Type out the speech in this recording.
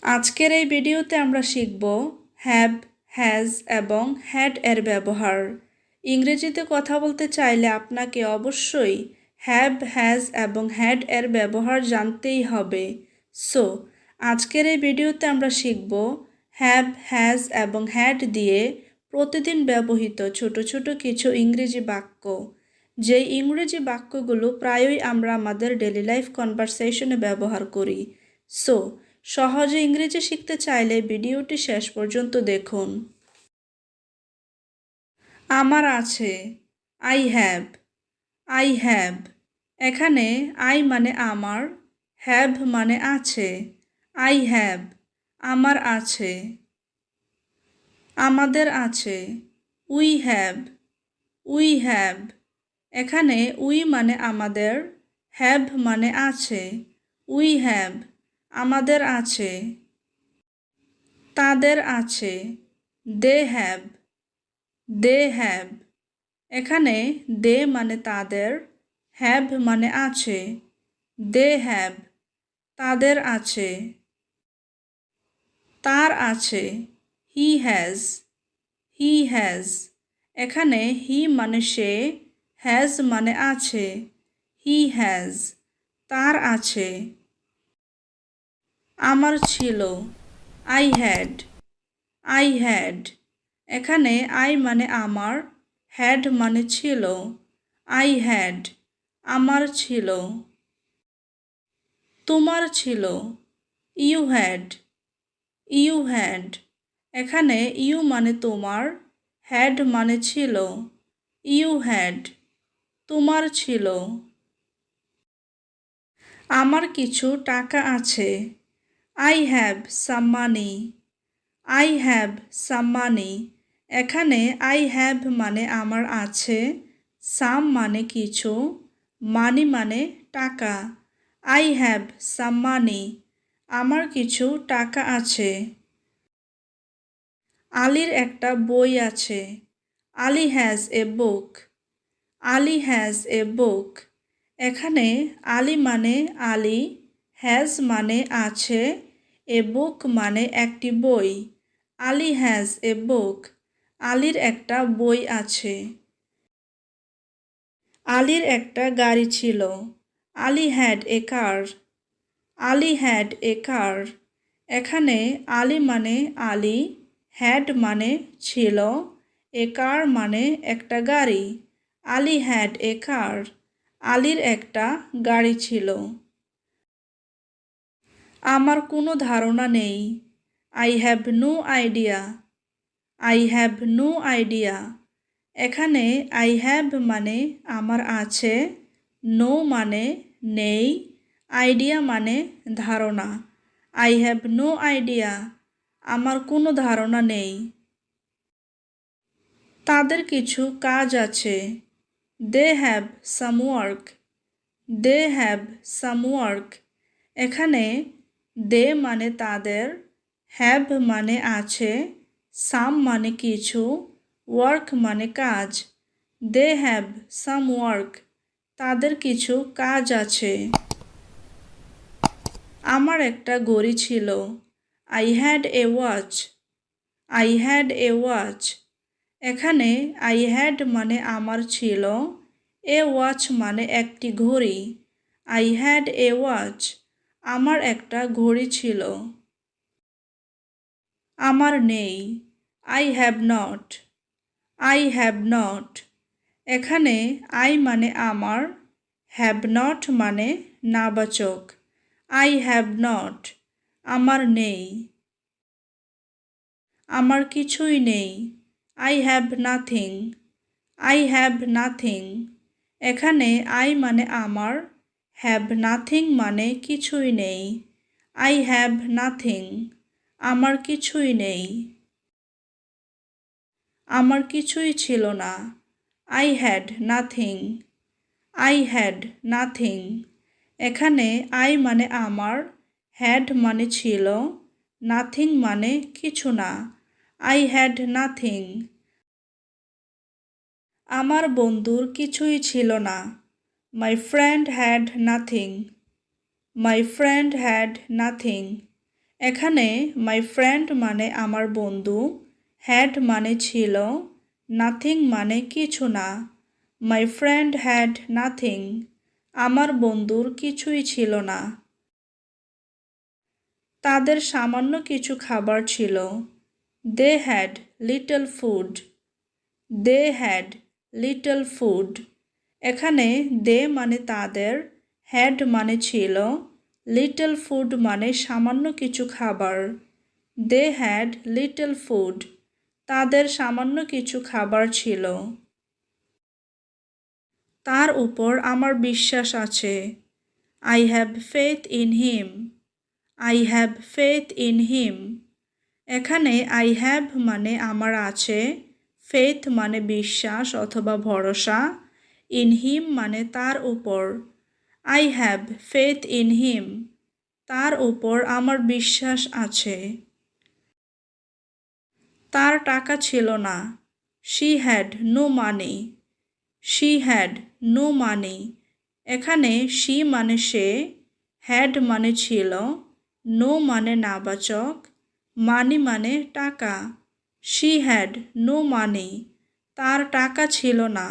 আজকের এই ভিডিওতে আমরা শিখব হ্যাভ, হ্যাজ এবং হ্যাড এর ব্যবহার। ইংরেজিতে কথা বলতে চাইলে আপনাকে অবশ্যই হ্যাভ, হ্যাজ এবং হ্যাড এর ব্যবহার জানতেই হবে। সো আজকের এই ভিডিওতে আমরা শিখব হ্যাভ, হ্যাজ এবং হ্যাড দিয়ে প্রতিদিন ব্যবহৃত ছোট ছোট কিছু ইংরেজি বাক্য, যেই ইংরেজি বাক্যগুলো প্রায়ই আমরা আমাদের ডেইলি লাইফ কনভারসেশনে ব্যবহার করি। সো সহজে ইংরেজি শিখতে চাইলে ভিডিওটি শেষ পর্যন্ত দেখুন। আমার আছে, আই হ্যাভ। আই হ্যাভ, এখানে আই মানে আমার, হ্যাভ মানে আছে। আই হ্যাভ, আমার আছে। আমাদের আছে, উই হ্যাভ। উই হ্যাভ, এখানে উই মানে আমাদের, হ্যাভ মানে আছে। উই হ্যাভ, আমাদের আছে। তাদের আছে, দে হ্যাভ। দে হ্যাভ, এখানে দে মানে তাদের, হ্যাভ মানে আছে। দে হ্যাভ, তাদের আছে। তার আছে, হি হ্যাজ। হি হ্যাজ, এখানে হি মানে সে, হ্যাজ মানে আছে। হি হ্যাজ, তার আছে। আমার ছিল, আই হ্যাড। আই হ্যাড, এখানে আই মানে আমার, হ্যাড মানে ছিল। আই হ্যাড, আমার ছিল। তোমার ছিল, ইউ হ্যাড। ইউ হ্যাড, এখানে ইউ মানে তোমার, হ্যাড মানে ছিল। ইউ হ্যাড, তোমার ছিল। আমার কিছু টাকা আছে, I have some money. I have some money, এখানে আই হ্যাভ মানে আমার আছে, সাম মানে কিছু, মানি মানে টাকা। আই হ্যাভ সাম মানি, আমার কিছু টাকা আছে। আলীর একটা বই আছে, Ali has a book. Ali has a book, এখানে আলী মানে আলী, হ্যাজ মানে আছে, এ বুক মানে একটি বই। আলী হ্যাজ এ বুক, আলীর একটা বই আছে। আলীর একটা গাড়ি ছিল, Ali had a car. Ali had a car, এখানে আলী মানে আলী, হ্যাড মানে ছিল, এ কার মানে একটা গাড়ি। আলী হ্যাড এ কার, আলীর একটা গাড়ি ছিল। আমার কোনো ধারণা নেই, I have no idea. I have no idea, এখানে আই হ্যাভ মানে আমার আছে, নো মানে নেই, আইডিয়া মানে ধারণা। আই হ্যাভ নো আইডিয়া, আমার কোনো ধারণা নেই। তাদের কিছু কাজ আছে, they have some work. They have some work, এখানে দে মানে তাদের, হ্যাভ মানে আছে, সাম মানে কিছু, ওয়ার্ক মানে কাজ। দে হ্যাভ সাম ওয়ার্ক, তাদের কিছু কাজ আছে। আমার একটা ঘড়ি ছিল, I had a watch. I had a watch, এখানে আই হ্যাড মানে আমার ছিল, এ ওয়াচ মানে একটি ঘড়ি। আই হ্যাড এ ওয়াচ, আমার একটা ঘড়ি ছিল। আমার নেই, I have not. I have not, এখানে আই মানে আমার, হ্যাভ নট মানে নাবাচক। আই হ্যাভ নট, আমার নেই। আমার কিছুই নেই, I have nothing. I have nothing, এখানে আই মানে আমার, হ্যাভ নাথিং মানে কিছুই নেই। আই হ্যাভ নাথিং, আমার কিছুই নেই। আমার কিছুই ছিল না, I had nothing. I had nothing, এখানে আই মানে আমার, হ্যাড মানে ছিল, নাথিং মানে কিছু না। আই হ্যাড নাথিং, আমার বন্ধুর কিছুই ছিল না, my friend had nothing. My friend had nothing, এখানে মাই ফ্রেন্ড মানে আমার বন্ধু, হ্যাড মানে ছিল, নাথিং মানে কিছু না। মাই ফ্রেন্ড হ্যাড নাথিং, আমার বন্ধুর কিছুই ছিল না। তাদের সামান্য কিছু খাবার ছিল। They had little food, they had little food. এখানে দে মানে তাদের, হ্যাড মানে ছিল, লিটল ফুড মানে সামান্য কিছু খাবার। দে হ্যাড লিটল ফুড, তাদের সামান্য কিছু খাবার ছিল। তার উপর আমার বিশ্বাস আছে। I have faith in him, I have faith in হিম। এখানে আই হ্যাভ মানে আমার আছে, ফেথ মানে বিশ্বাস অথবা ভরসা, ইন হিম মানে তার উপর। I have faith in him, তার উপর আমার বিশ্বাস আছে। তার টাকা ছিল না। She had no money, she had no money. এখানে শি মানে সে, হ্যাড মানে ছিল, নো মানে নাবাচক, মানি মানে টাকা। শি হ্যাড নো মানি, তার টাকা ছিল না।